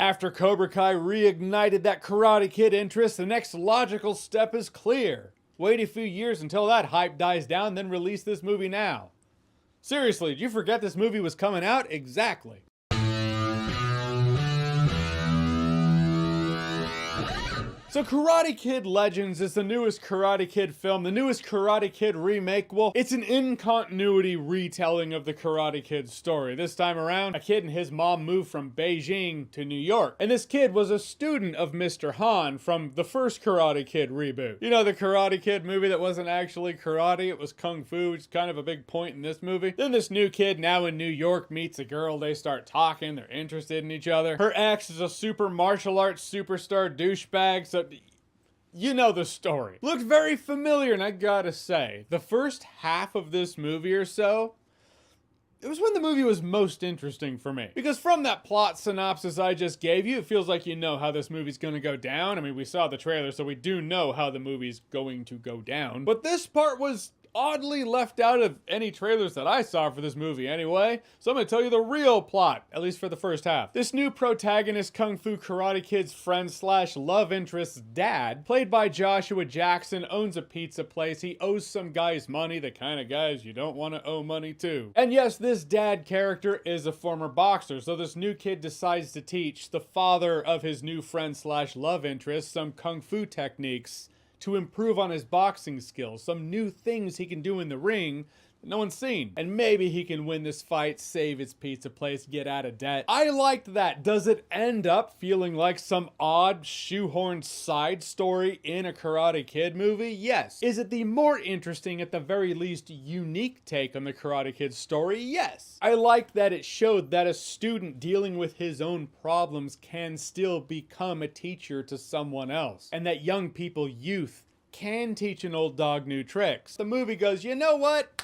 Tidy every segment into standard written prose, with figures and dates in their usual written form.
After Cobra Kai reignited that Karate Kid interest, the next logical step is clear. Wait a few years until that hype dies down, then release this movie now. Seriously, did you forget this movie was coming out? Exactly. So Karate Kid Legends is the newest Karate Kid film, the newest Karate Kid remake. Well, it's an in-continuity retelling of the Karate Kid story. This time around, a kid and his mom moved from Beijing to New York. And this kid was a student of Mr. Han from the first Karate Kid reboot. You know, the Karate Kid movie that wasn't actually karate, it was kung fu, which is kind of a big point in this movie. Then this new kid, now in New York, meets a girl. They start talking, they're interested in each other. Her ex is a super martial arts superstar douchebag, so you know the story. Looked very familiar, and I gotta say, the first half of this movie or so, it was when the movie was most interesting for me. Because from that plot synopsis I just gave you, it feels like you know how this movie's gonna go down. I mean, we saw the trailer, so we do know how the movie's going to go down. But this part was oddly left out of any trailers that I saw for this movie anyway. So I'm gonna tell you the real plot, at least for the first half. This new protagonist, Kung Fu Karate Kid's friend slash love interest's dad, played by Joshua Jackson, owns a pizza place. He owes some guys money, the kind of guys you don't want to owe money to. And yes, this dad character is a former boxer, so this new kid decides to teach the father of his new friend slash love interest some Kung Fu techniques to improve on his boxing skills, some new things he can do in the ring that no one's seen. And maybe he can win this fight, save his pizza place, get out of debt. I liked that. Does it end up feeling like some odd shoehorned side story in a Karate Kid movie? Yes. Is it the more interesting, at the very least unique take on the Karate Kid story? Yes. I liked that it showed that a student dealing with his own problems can still become a teacher to someone else, and that young people, youth, can teach an old dog new tricks. The movie goes, you know what?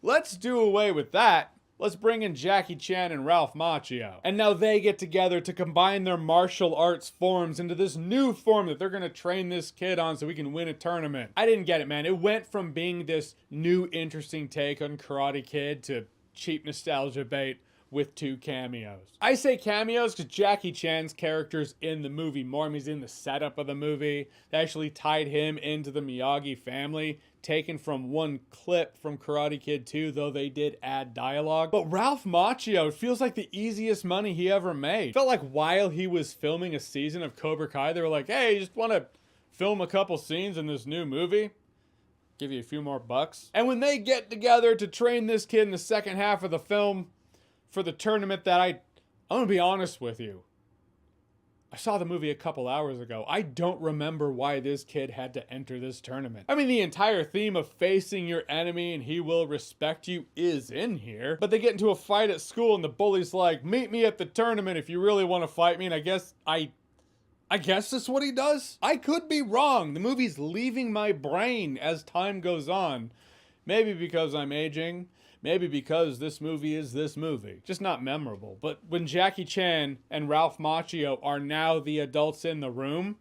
Let's do away with that. Let's bring in Jackie Chan and Ralph Macchio. And now they get together to combine their martial arts forms into this new form that they're gonna train this kid on so we can win a tournament. I didn't get it, man. It went from being this new interesting take on Karate Kid to cheap nostalgia bait with 2 cameos. I say cameos because Jackie Chan's character's in the movie more. I mean, he's in the setup of the movie. They actually tied him into the Miyagi family, taken from one clip from Karate Kid 2, though they did add dialogue. But Ralph Macchio, it feels like the easiest money he ever made. Felt like while he was filming a season of Cobra Kai, they were like, hey, you just want to film a couple scenes in this new movie? Give you a few more bucks. And when they get together to train this kid in the second half of the film for the tournament that I'm gonna be honest with you, I saw the movie a couple hours ago. I don't remember why this kid had to enter this tournament. I mean, the entire theme of facing your enemy and he will respect you is in here, but they get into a fight at school and the bully's like, meet me at the tournament if you really want to fight me, and I guess that's what he does? I could be wrong. The movie's leaving my brain as time goes on. Maybe because I'm aging. Maybe because this movie is this movie. Just not memorable. But when Jackie Chan and Ralph Macchio are now the adults in the room,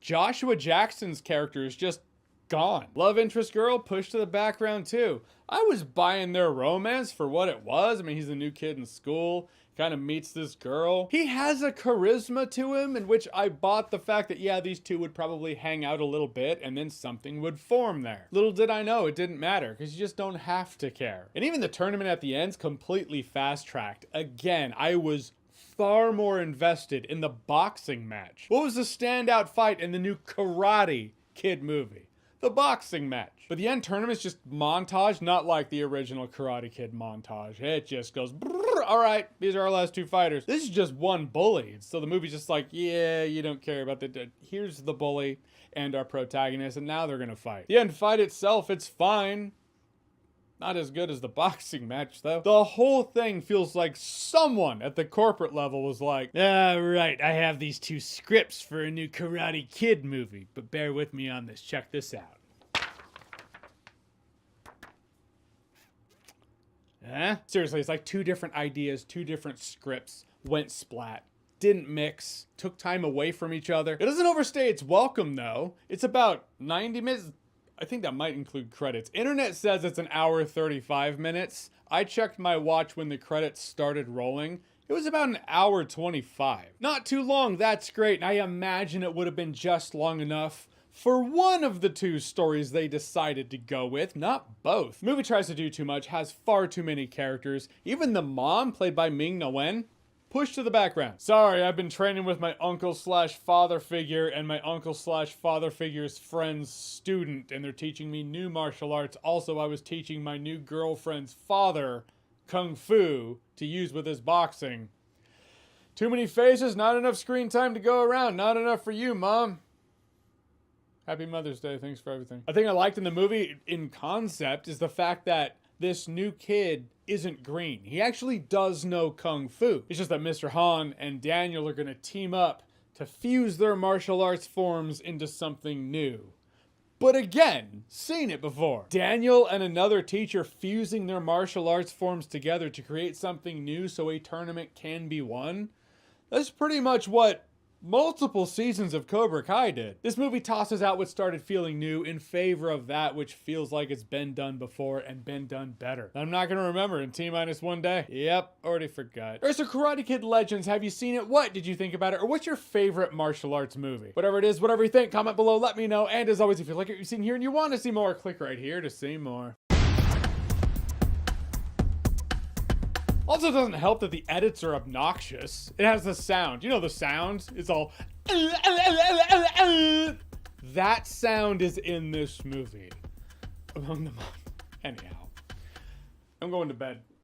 Joshua Jackson's character is just gone. Love interest girl pushed to the background too. I was buying their romance for what it was. I mean, he's a new kid in school, kind of meets this girl. He has a charisma to him in which I bought the fact that, yeah, these two would probably hang out a little bit and then something would form there. Little did I know it didn't matter, because you just don't have to care. And even the tournament at the end's completely fast-tracked. Again, I was far more invested in the boxing match. What was the standout fight in the new Karate Kid movie? The boxing match. But the end tournament's just montage, not like the original Karate Kid montage. It just goes, all right, these are our last 2 fighters. This is just one bully. So the movie's just like, yeah, you don't care about here's the bully and our protagonist, and now they're gonna fight. The end fight itself, it's fine. Not as good as the boxing match, though. The whole thing feels like someone at the corporate level was like, right, I have these 2 scripts for a new Karate Kid movie, but bear with me on this. Check this out. Seriously, it's like 2 different ideas, 2 different scripts, went splat. Didn't mix, took time away from each other. It doesn't overstay its welcome, though. It's about 90 minutes. I think that might include credits. Internet says it's an hour 35 minutes. I checked my watch when the credits started rolling. It was about an hour 25. Not too long, that's great. And I imagine it would have been just long enough for one of the two stories they decided to go with, not both. The movie tries to do too much, has far too many characters. Even the mom, played by Ming-Na Wen, pushed to the background. Sorry, I've been training with my uncle/father figure and my uncle/father figure's friend's student, and they're teaching me new martial arts. Also, I was teaching my new girlfriend's father Kung Fu to use with his boxing. Too many faces, not enough screen time to go around. Not enough for you, Mom. Happy Mother's Day. Thanks for everything. A thing I liked in the movie in concept is the fact that this new kid isn't green. He actually does know Kung Fu. It's just that Mr. Han and Daniel are going to team up to fuse their martial arts forms into something new. But again, seen it before. Daniel and another teacher fusing their martial arts forms together to create something new so a tournament can be won. That's pretty much what multiple seasons of Cobra Kai did. This movie tosses out what started feeling new in favor of that which feels like it's been done before and been done better. I'm not gonna remember in T-1 day. Yep, already forgot. Alright, so Karate Kid Legends, have you seen it? What did you think about it? Or what's your favorite martial arts movie? Whatever it is, whatever you think, comment below, let me know. And as always, if you like what you've seen here and you want to see more, click right here to see more. Also, doesn't help that the edits are obnoxious. It has the sound. You know the sound? It's all... That sound is in this movie. Among them. Anyhow. I'm going to bed.